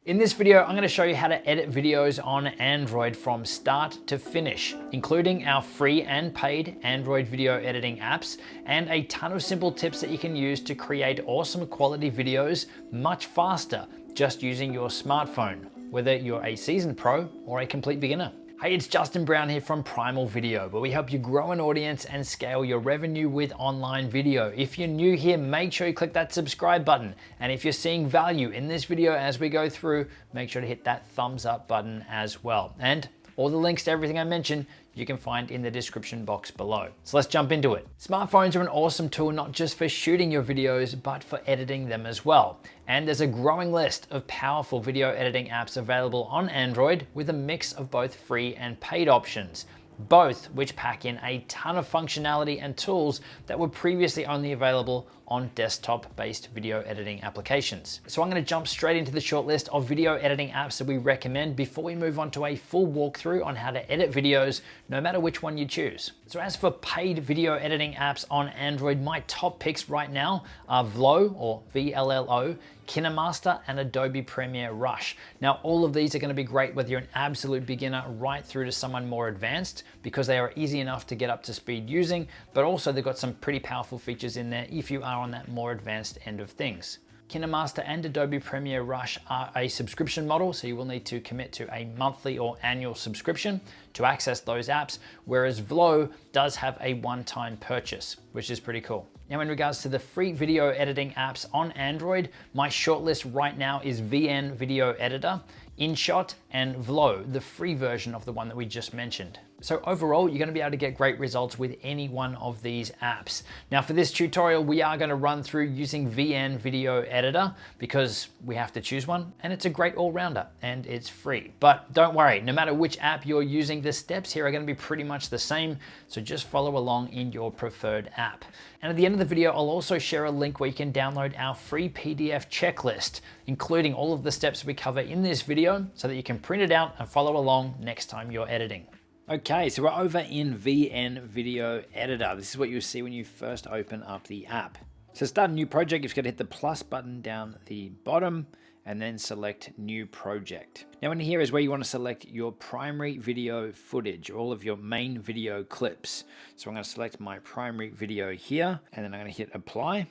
In this video, I'm going to show you how to edit videos on Android from start to finish, including our free and paid Android video editing apps, and a ton of simple tips that you can use to create awesome quality videos much faster, just using your smartphone, whether you're a seasoned pro or a complete beginner. Hey, it's Justin Brown here from Primal Video, where we help you grow an audience and scale your revenue with online video. If you're new here, make sure you click that subscribe button. And if you're seeing value in this video as we go through, make sure to hit that thumbs up button as well. And all the links to everything I mentioned, you can find in the description box below. So let's jump into it. Smartphones are an awesome tool, not just for shooting your videos, but for editing them as well. And there's a growing list of powerful video editing apps available on Android with a mix of both free and paid options, both which pack in a ton of functionality and tools that were previously only available on desktop-based video editing applications. So I'm going to jump straight into the short list of video editing apps that we recommend before we move on to a full walkthrough on how to edit videos, no matter which one you choose. So as for paid video editing apps on Android, my top picks right now are Vlo, or VLLO, KineMaster, and Adobe Premiere Rush. Now, all of these are going to be great whether you're an absolute beginner right through to someone more advanced, because they are easy enough to get up to speed using, but also they've got some pretty powerful features in there if you are on that more advanced end of things. KineMaster and Adobe Premiere Rush are a subscription model, so you will need to commit to a monthly or annual subscription to access those apps, whereas Vlo does have a one-time purchase, which is pretty cool. Now, in regards to the free video editing apps on Android, my shortlist right now is VN Video Editor, InShot, and Vlo, the free version of the one that we just mentioned. So overall, you're going to be able to get great results with any one of these apps. Now, for this tutorial, we are going to run through using VN Video Editor because we have to choose one, and it's a great all-rounder and it's free. But don't worry, no matter which app you're using, the steps here are going to be pretty much the same, so just follow along in your preferred app. And at the end of the video, I'll also share a link where you can download our free PDF checklist, including all of the steps we cover in this video, so that you can print it out and follow along next time you're editing. Okay, so we're over in VN Video Editor. This is what you'll see when you first open up the app. So to start a new project, you've got to hit the plus button down the bottom and then select New Project. Now in here is where you want to select your primary video footage, all of your main video clips. So I'm going to select my primary video here, and then I'm going to hit Apply.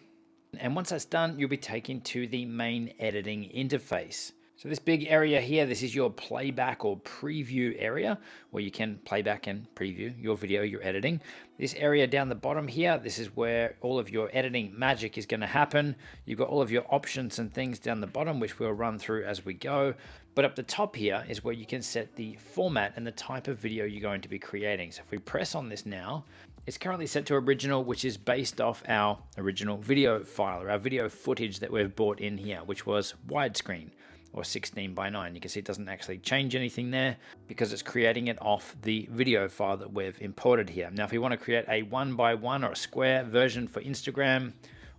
And once that's done, you'll be taken to the main editing interface. So this big area here, this is your playback or preview area where you can playback and preview your video you're editing. This area down the bottom here, this is where all of your editing magic is going to happen. You've got all of your options and things down the bottom, which we'll run through as we go. But up the top here is where you can set the format and the type of video you're going to be creating. So if we press on this now, it's currently set to original, which is based off our original video file or our video footage that we've brought in here, which was widescreen, or 16:9. You can see it doesn't actually change anything there because it's creating it off the video file that we've imported here. Now, if we want to create a 1:1 or a square version for Instagram,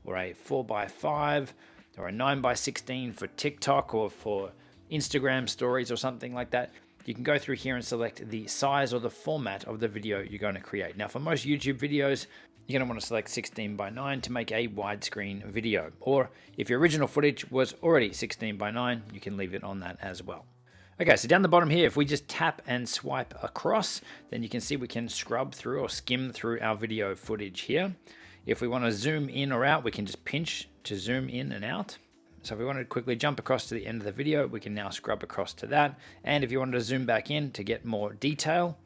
or a 4:5, or a 9:16 for TikTok or for Instagram stories or something like that, you can go through here and select the size or the format of the video you're going to create. Now, for most YouTube videos, you're going to want to select 16:9 to make a widescreen video. Or if your original footage was already 16:9, you can leave it on that as well. Okay, so down the bottom here, if we just tap and swipe across, then you can see we can scrub through or skim through our video footage here. If we want to zoom in or out, we can just pinch to zoom in and out. So if we wanted to quickly jump across to the end of the video, we can now scrub across to that. And if you wanted to zoom back in to get more detail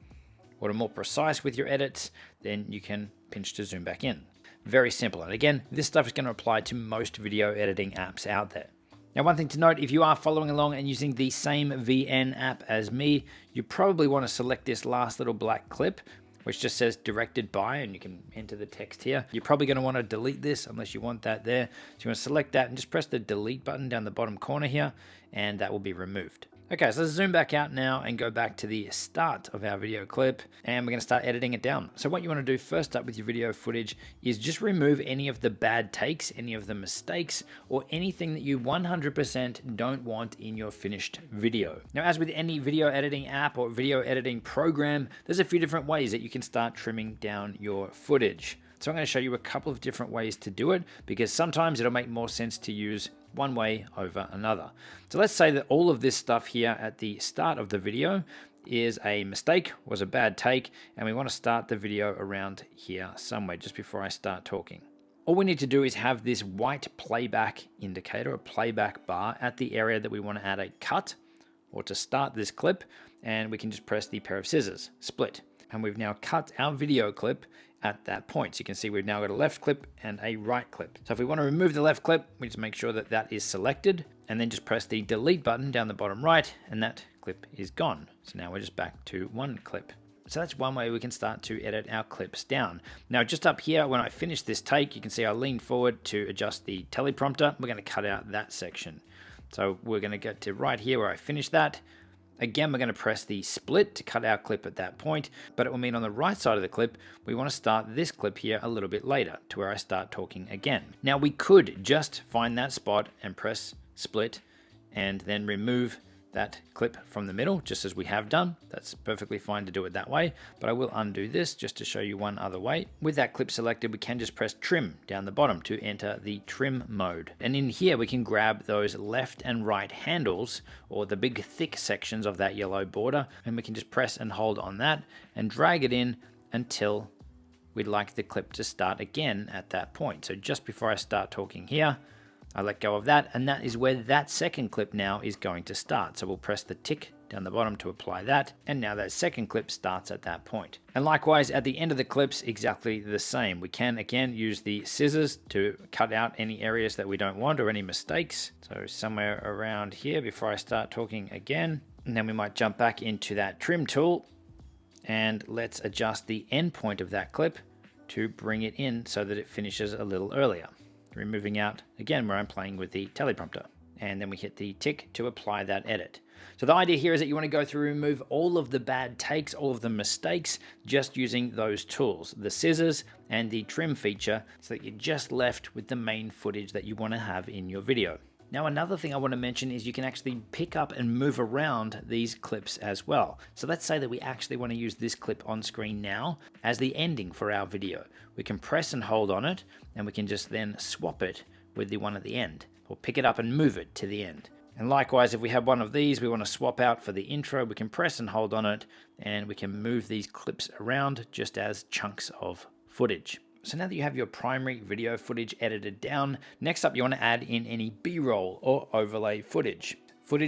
or to more precise with your edits, then you can pinch to zoom back in. Very simple. And again, this stuff is going to apply to most video editing apps out there. Now, one thing to note, if you are following along and using the same VN app as me, you probably want to select this last little black clip, which just says directed by, and you can enter the text here. You're probably going to want to delete this unless you want that there. So you want to select that and just press the delete button down the bottom corner here, and that will be removed. Okay, so let's zoom back out now and go back to the start of our video clip, and we're going to start editing it down. So what you want to do first up with your video footage is just remove any of the bad takes, any of the mistakes, or anything that you 100% don't want in your finished video. Now, as with any video editing app or video editing program, there's a few different ways that you can start trimming down your footage. So I'm going to show you a couple of different ways to do it, because sometimes it'll make more sense to use one way over another. So let's say that all of this stuff here at the start of the video is a mistake, was a bad take, and we want to start the video around here somewhere just before I start talking. All we need to do is have this white playback indicator, a playback bar, at the area that we want to add a cut or to start this clip, and we can just press the pair of scissors, split. And we've now cut our video clip at that point. So you can see we've now got a left clip and a right clip. So if we want to remove the left clip, we just make sure that that is selected and then just press the delete button down the bottom right, and that clip is gone. So now we're just back to one clip. So that's one way we can start to edit our clips down. Now just up here, when I finish this take, you can see I lean forward to adjust the teleprompter. We're going to cut out that section. So we're going to get to right here where I finish that. Again, we're going to press the split to cut our clip at that point, but it will mean on the right side of the clip, we want to start this clip here a little bit later to where I start talking again. Now we could just find that spot and press split and then remove that clip from the middle, just as we have done. That's perfectly fine to do it that way, but I will undo this just to show you one other way. With that clip selected, we can just press trim down the bottom to enter the trim mode. And in here, we can grab those left and right handles, or the big thick sections of that yellow border, and we can just press and hold on that and drag it in until we'd like the clip to start again at that point. So just before I start talking here, I let go of that, and that is where that second clip now is going to start. So we'll press the tick down the bottom to apply that, and now that second clip starts at that point. And likewise, at the end of the clips, exactly the same. We can, again, use the scissors to cut out any areas that we don't want or any mistakes. So somewhere around here before I start talking again, and then we might jump back into that trim tool, and let's adjust the end point of that clip to bring it in so that it finishes a little earlier. Removing out, again, where I'm playing with the teleprompter. And then we hit the tick to apply that edit. So the idea here is that you want to go through and remove all of the bad takes, all of the mistakes, just using those tools, the scissors and the trim feature, so that you're just left with the main footage that you want to have in your video. Now, another thing I want to mention is you can actually pick up and move around these clips as well. So let's say that we actually want to use this clip on screen now as the ending for our video. We can press and hold on it, and we can just then swap it with the one at the end, or pick it up and move it to the end. And likewise, if we have one of these we want to swap out for the intro, we can press and hold on it, and we can move these clips around just as chunks of footage. So now that you have your primary video footage edited down, next up you want to add in any B-roll or overlay footage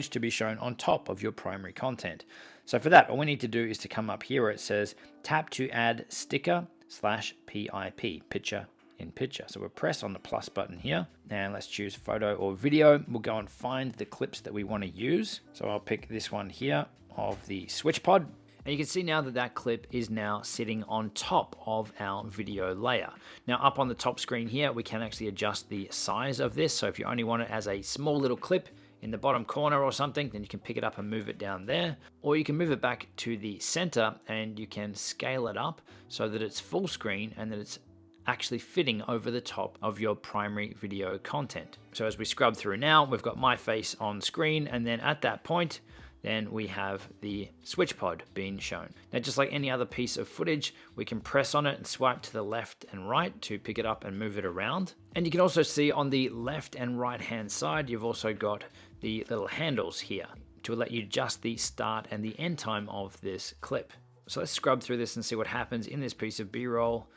to be shown on top of your primary content. So for that, all we need to do is to come up here where it says tap to add sticker/PIP, picture in picture. So we'll press on the plus button here, and let's choose photo or video. We'll go and find the clips that we want to use. So I'll pick this one here of the switch pod. And you can see now that that clip is now sitting on top of our video layer. Now up on the top screen here, we can actually adjust the size of this. So if you only want it as a small little clip in the bottom corner or something, then you can pick it up and move it down there. Or you can move it back to the center and you can scale it up so that it's full screen and that it's actually fitting over the top of your primary video content. So as we scrub through now, we've got my face on screen, and then at that point, then we have the switch pod being shown. Now, just like any other piece of footage, we can press on it and swipe to the left and right to pick it up and move it around. And you can also see on the left and right hand side, you've also got the little handles here to let you adjust the start and the end time of this clip. So let's scrub through this and see what happens in this piece of B-roll.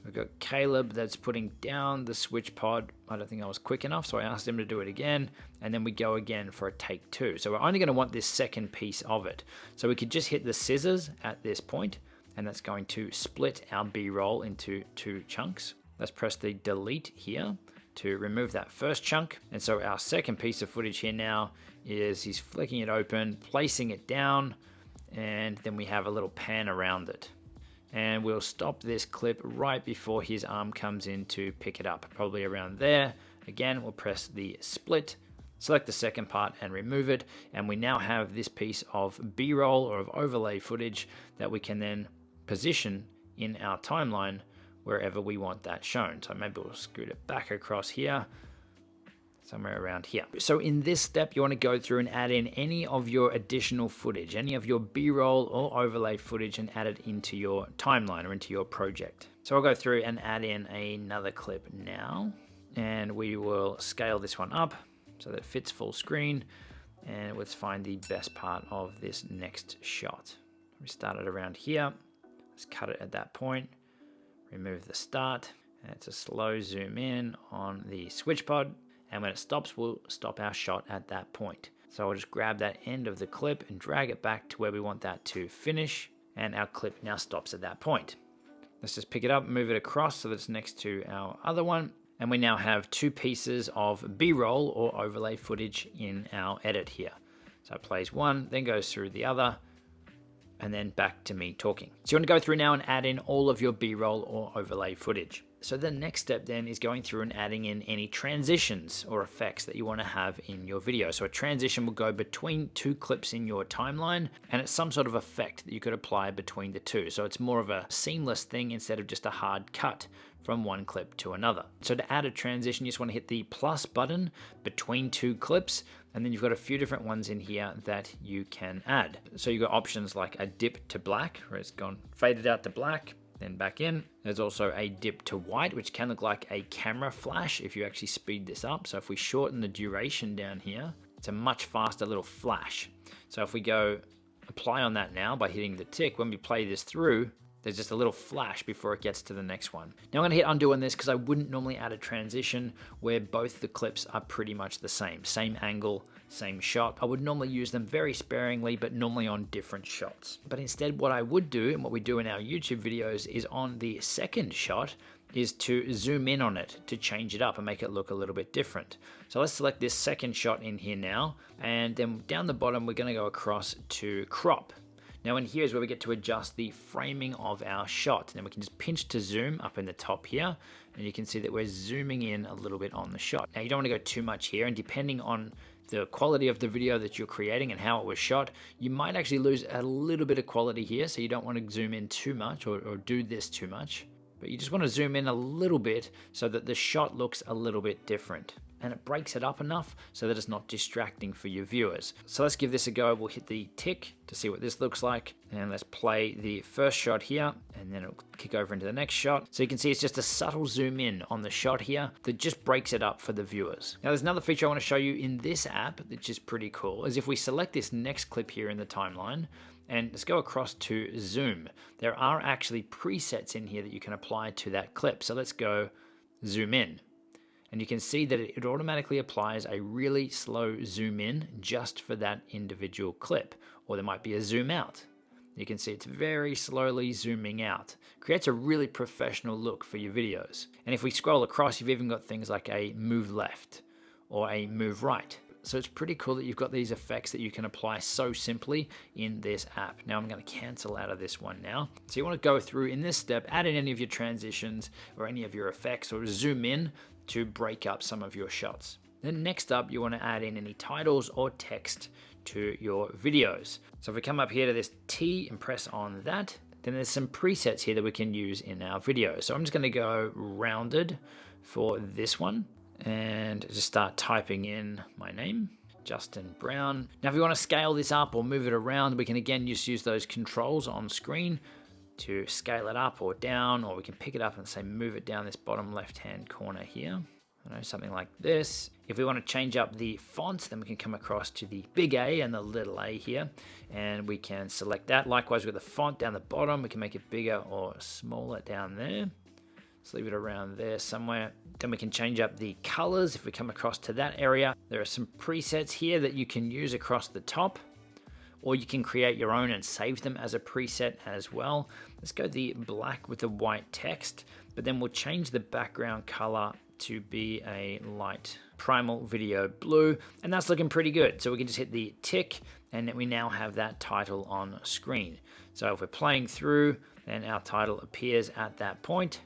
We've got Caleb that's putting down the switch pod. I don't think I was quick enough, so I asked him to do it again, and then we go again for a take two. So we're only going to want this second piece of it. So we could just hit the scissors at this point, and that's going to split our B-roll into two chunks. Let's press the delete here to remove that first chunk. And so our second piece of footage here now is he's flicking it open, placing it down, and then we have a little pan around it. And we'll stop this clip right before his arm comes in to pick it up, probably around there. Again, we'll press the split, select the second part and remove it. And we now have this piece of B-roll or of overlay footage that we can then position in our timeline wherever we want that shown. So maybe we'll scoot it back across here somewhere around here. So in this step, you want to go through and add in any of your additional footage, any of your B-roll or overlay footage, and add it into your timeline or into your project. So I'll go through and add in another clip now, and we will scale this one up so that it fits full screen. And let's find the best part of this next shot. We start it around here. Let's cut it at that point. Remove the start. And it's a slow zoom in on the switch pod. And when it stops, we'll stop our shot at that point. So I'll just grab that end of the clip and drag it back to where we want that to finish. And our clip now stops at that point. Let's just pick it up and move it across so that it's next to our other one. And we now have two pieces of B-roll or overlay footage in our edit here. So it plays one, then goes through the other, and then back to me talking. So you want to go through now and add in all of your B-roll or overlay footage. So the next step then is going through and adding in any transitions or effects that you want to have in your video. So a transition will go between two clips in your timeline, and it's some sort of effect that you could apply between the two. So it's more of a seamless thing instead of just a hard cut from one clip to another. So to add a transition, you just want to hit the plus button between two clips, and then you've got a few different ones in here that you can add. So you've got options like a dip to black, where it's gone faded out to black, then back in. There's also a dip to white, which can look like a camera flash if you actually speed this up. So if we shorten the duration down here, it's a much faster little flash. So if we go apply on that now by hitting the tick, when we play this through, there's just a little flash before it gets to the next one. Now I'm gonna hit undo on this because I wouldn't normally add a transition where both the clips are pretty much the same angle, same shot. I would normally use them very sparingly, but normally on different shots. But instead what I would do, and what we do in our YouTube videos, is on the second shot, is to zoom in on it to change it up and make it look a little bit different. So let's select this second shot in here now, and then down the bottom we're gonna go across to crop. Now in here is where we get to adjust the framing of our shot. Then we can just pinch to zoom up in the top here, and you can see that we're zooming in a little bit on the shot. Now you don't want to go too much here, and depending on the quality of the video that you're creating and how it was shot, you might actually lose a little bit of quality here, so you don't want to zoom in too much or do this too much. But you just want to zoom in a little bit so that the shot looks a little bit different. And it breaks it up enough so that it's not distracting for your viewers. So let's give this a go. We'll hit the tick to see what this looks like. And let's play the first shot here, and then it'll kick over into the next shot. So you can see it's just a subtle zoom in on the shot here that just breaks it up for the viewers. Now there's another feature I want to show you in this app, which is pretty cool, is if we select this next clip here in the timeline, and let's go across to zoom. There are actually presets in here that you can apply to that clip. So let's go zoom in. And you can see that it automatically applies a really slow zoom in just for that individual clip. Or there might be a zoom out. You can see it's very slowly zooming out. Creates a really professional look for your videos. And if we scroll across, you've even got things like a move left or a move right. So it's pretty cool that you've got these effects that you can apply so simply in this app. Now I'm going to cancel out of this one now. So you want to go through in this step, add in any of your transitions or any of your effects, or zoom in to break up some of your shots. Then next up, you want to add in any titles or text to your videos. So if we come up here to this T and press on that, then there's some presets here that we can use in our video. So I'm just going to go rounded for this one and just start typing in my name, Justin Brown. Now if you want to scale this up or move it around, we can again just use those controls on screen to scale it up or down, or we can pick it up and say move it down this bottom left hand corner here. I know, something like this. If we want to change up the fonts, then we can come across to the big A and the little a here, and we can select that. Likewise with the font down the bottom, we can make it bigger or smaller down there. Let's leave it around there somewhere. Then we can change up the colors if we come across to that area. There are some presets here that you can use across the top, or you can create your own and save them as a preset as well. Let's go the black with the white text, but then we'll change the background color to be a light Primal video blue, and that's looking pretty good. So we can just hit the tick, and we now have that title on screen. So if we're playing through, then our title appears at that point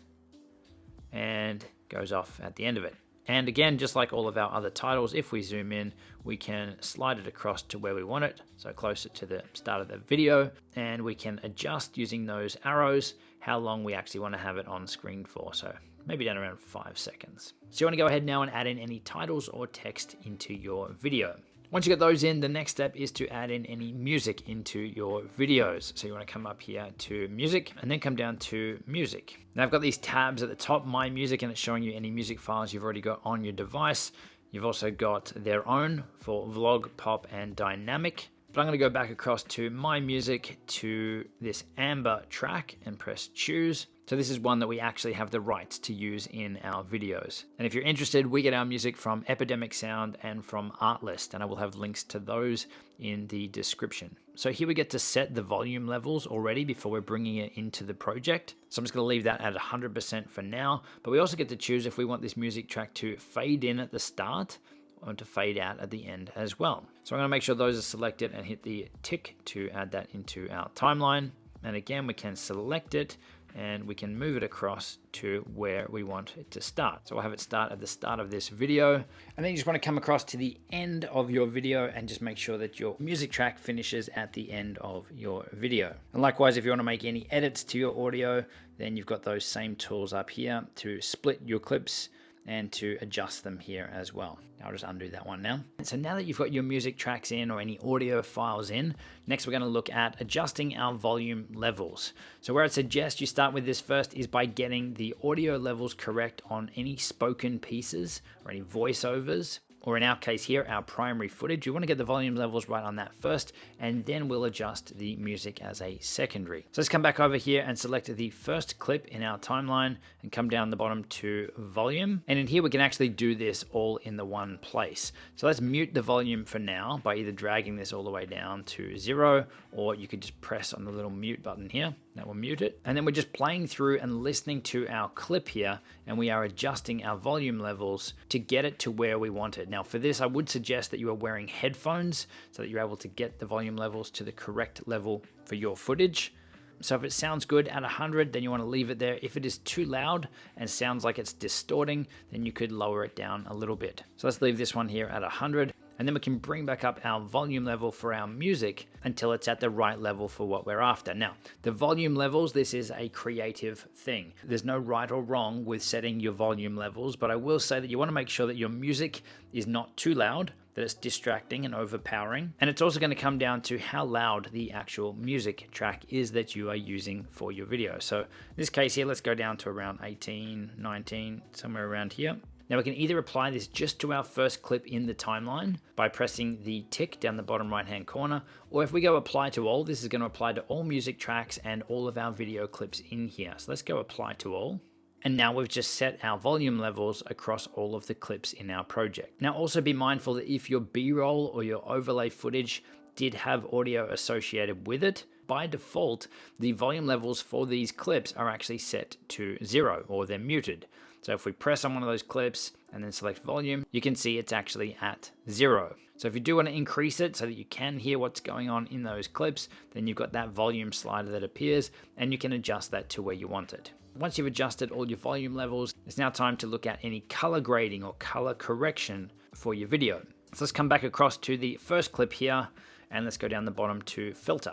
and goes off at the end of it. And again, just like all of our other titles, if we zoom in, we can slide it across to where we want it, so closer to the start of the video, and we can adjust using those arrows how long we actually want to have it on screen for. So maybe down around 5 seconds. So you want to go ahead now and add in any titles or text into your video. Once you get those in, the next step is to add in any music into your videos. So you want to come up here to music and then come down to music. Now I've got these tabs at the top, my music, and it's showing you any music files you've already got on your device. You've also got their own for vlog, pop, and dynamic. But I'm going to go back across to my music to this amber track and press choose. So this is one that we actually have the rights to use in our videos. And if you're interested, we get our music from Epidemic Sound and from Artlist, and I will have links to those in the description. So here we get to set the volume levels already before we're bringing it into the project. So I'm just going to leave that at 100% for now, but we also get to choose if we want this music track to fade in at the start or to fade out at the end as well. So I'm going to make sure those are selected and hit the tick to add that into our timeline. And again, we can select it and we can move it across to where we want it to start. So we'll have it start at the start of this video. And then you just want to come across to the end of your video and just make sure that your music track finishes at the end of your video. And likewise, if you want to make any edits to your audio, then you've got those same tools up here to split your clips and to adjust them here as well. I'll just undo that one now. And so now that you've got your music tracks in or any audio files in, next we're going to look at adjusting our volume levels. So where I'd suggest you start with this first is by getting the audio levels correct on any spoken pieces or any voiceovers, or in our case here, our primary footage. We want to get the volume levels right on that first, and then we'll adjust the music as a secondary. So let's come back over here and select the first clip in our timeline and come down the bottom to volume. And in here, we can actually do this all in the one place. So let's mute the volume for now by either dragging this all the way down to 0, or you could just press on the little mute button here. That will mute it. And then we're just playing through and listening to our clip here, and we are adjusting our volume levels to get it to where we want it. Now for this, I would suggest that you are wearing headphones so that you're able to get the volume levels to the correct level for your footage. So if it sounds good at 100, then you want to leave it there. If it is too loud and sounds like it's distorting, then you could lower it down a little bit. So let's leave this one here at 100. And then we can bring back up our volume level for our music until it's at the right level for what we're after. Now, the volume levels, this is a creative thing. There's no right or wrong with setting your volume levels, but I will say that you want to make sure that your music is not too loud, that it's distracting and overpowering. And it's also going to come down to how loud the actual music track is that you are using for your video. So in this case here, let's go down to around 18, 19, somewhere around here. Now we can either apply this just to our first clip in the timeline by pressing the tick down the bottom right hand corner, or if we go apply to all, this is going to apply to all music tracks and all of our video clips in here. So let's go apply to all. And now we've just set our volume levels across all of the clips in our project. Now also be mindful that if your B-roll or your overlay footage did have audio associated with it, by default, the volume levels for these clips are actually set to 0 or they're muted. So if we press on one of those clips and then select volume, you can see it's actually at 0. So if you do want to increase it so that you can hear what's going on in those clips, then you've got that volume slider that appears and you can adjust that to where you want it. Once you've adjusted all your volume levels, it's now time to look at any color grading or color correction for your video. So let's come back across to the first clip here and let's go down the bottom to filter.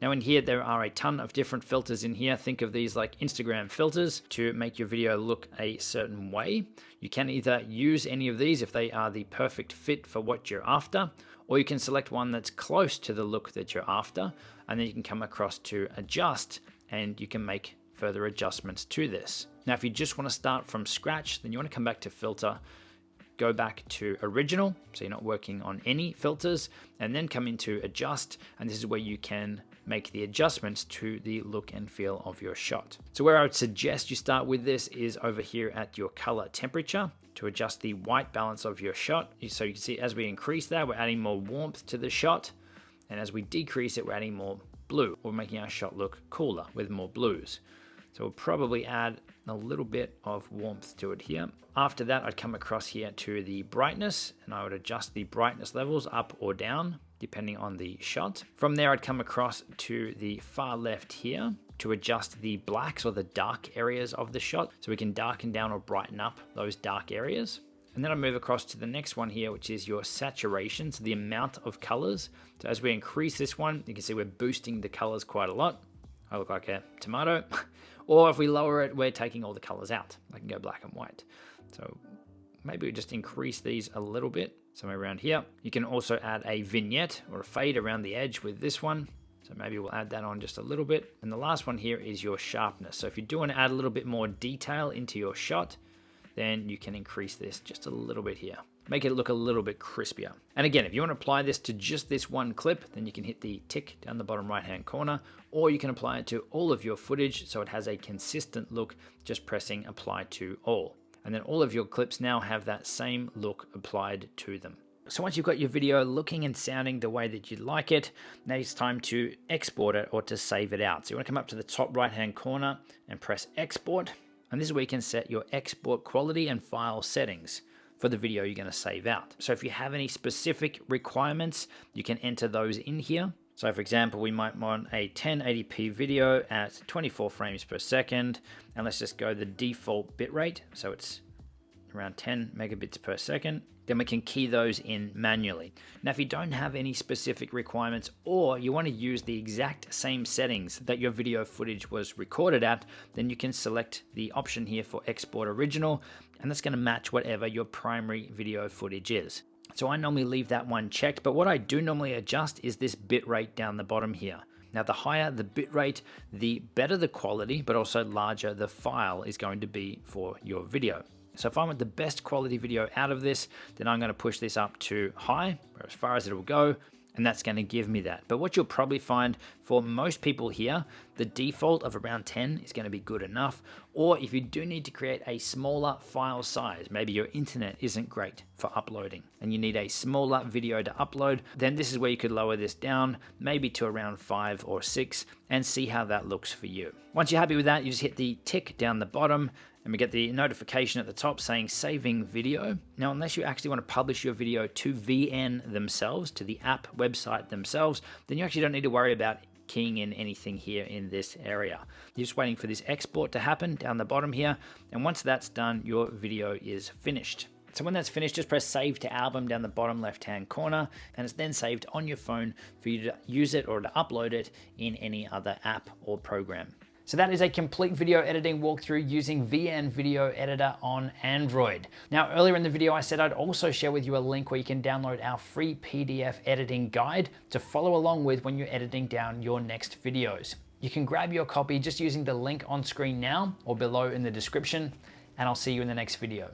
Now in here, there are a ton of different filters in here. Think of these like Instagram filters to make your video look a certain way. You can either use any of these if they are the perfect fit for what you're after, or you can select one that's close to the look that you're after, and then you can come across to adjust and you can make further adjustments to this. Now, if you just want to start from scratch, then you want to come back to filter, go back to original, so you're not working on any filters, and then come into adjust, and this is where you can make the adjustments to the look and feel of your shot. So where I would suggest you start with this is over here at your color temperature to adjust the white balance of your shot. So you can see as we increase that, we're adding more warmth to the shot, and as we decrease it, we're adding more blue. We're making our shot look cooler with more blues. So we'll probably add a little bit of warmth to it here. After that, I'd come across here to the brightness, and I would adjust the brightness levels up or down, depending on the shot. From there, I'd come across to the far left here to adjust the blacks or the dark areas of the shot, so we can darken down or brighten up those dark areas. And then I move across to the next one here, which is your saturation, so the amount of colors. So as we increase this one, you can see we're boosting the colors quite a lot. I look like a tomato. Or if we lower it, we're taking all the colors out. I can go black and white. So maybe we just increase these a little bit, somewhere around here. You can also add a vignette or a fade around the edge with this one. So maybe we'll add that on just a little bit. And the last one here is your sharpness. So if you do want to add a little bit more detail into your shot, then you can increase this just a little bit here. Make it look a little bit crispier. And again, if you want to apply this to just this one clip, then you can hit the tick down the bottom right-hand corner, or you can apply it to all of your footage so it has a consistent look, just pressing apply to all. And then all of your clips now have that same look applied to them. So once you've got your video looking and sounding the way that you'd like it, now it's time to export it or to save it out. So you want to come up to the top right-hand corner and press export. And this is where you can set your export quality and file settings for the video you're going to save out. So if you have any specific requirements, you can enter those in here. So for example, we might want a 1080p video at 24 frames per second, and let's just go the default bitrate. So it's around 10 megabits per second. Then we can key those in manually. Now, if you don't have any specific requirements, or you want to use the exact same settings that your video footage was recorded at, then you can select the option here for export original, and that's going to match whatever your primary video footage is. So I normally leave that one checked, but what I do normally adjust is this bitrate down the bottom here. Now, the higher the bitrate, the better the quality, but also larger the file is going to be for your video. So if I want the best quality video out of this, then I'm going to push this up to high, or as far as it will go, and that's going to give me that. But what you'll probably find for most people here, the default of around 10 is going to be good enough. Or if you do need to create a smaller file size, maybe your internet isn't great for uploading and you need a smaller video to upload, then this is where you could lower this down, maybe to around 5 or 6, and see how that looks for you. Once you're happy with that, you just hit the tick down the bottom, and we get the notification at the top saying saving video. Now, unless you actually want to publish your video to VN themselves, to the app website themselves, then you actually don't need to worry about keying in anything here in this area. You're just waiting for this export to happen down the bottom here. And once that's done, your video is finished. So when that's finished, just press save to album down the bottom left-hand corner, and it's then saved on your phone for you to use it or to upload it in any other app or program. So that is a complete video editing walkthrough using VN Video Editor on Android. Now, earlier in the video, I said I'd also share with you a link where you can download our free PDF editing guide to follow along with when you're editing down your next videos. You can grab your copy just using the link on screen now or below in the description, and I'll see you in the next video.